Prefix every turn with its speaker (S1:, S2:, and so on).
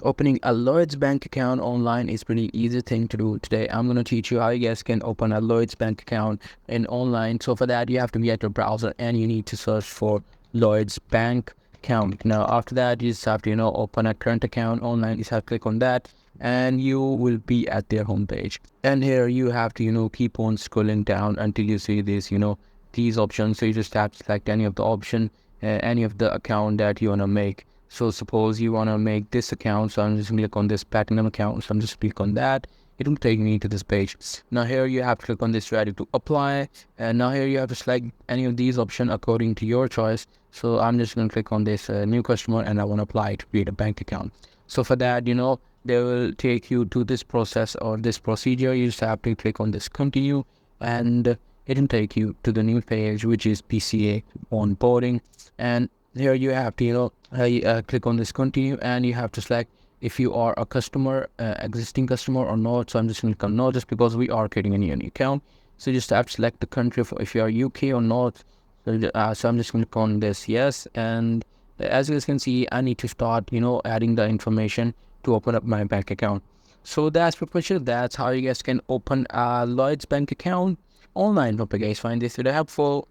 S1: Opening a Lloyds Bank account online is pretty easy thing to do. Today I'm going to teach you how you guys can open a Lloyds Bank account in online. So for that you have to be at your browser and you need to search for Lloyds Bank account. Now after that you just have to open a current account online. You just have to click on that and you will be at their homepage. And here you have to keep on scrolling down until you see this these options. So you just have to select any of the option, any of the account that you want to make. So suppose you want to make this account, so I'm just going to click on this platinum account. So I'm just click on that. It will take me to this page. Now here you have to click on this ready to apply. And now here you have to select any of these options according to your choice. So I'm just going to click on this new customer and I want to apply to create a bank account. So for that, they will take you to this process or this procedure. You just have to click on this continue and it will take you to the new page, which is PCA onboarding. And here you have to click on this continue and you have to select if you are a customer, existing customer or not. So I'm just going to click on no, just because we are creating a new account. So you just have to select the country if you are UK or not. So I'm just going to click on this yes. And as you guys can see, I need to start adding the information to open up my bank account. So that's pretty much it. That's how you guys can open a Lloyds Bank account online. Hope you guys find this video helpful.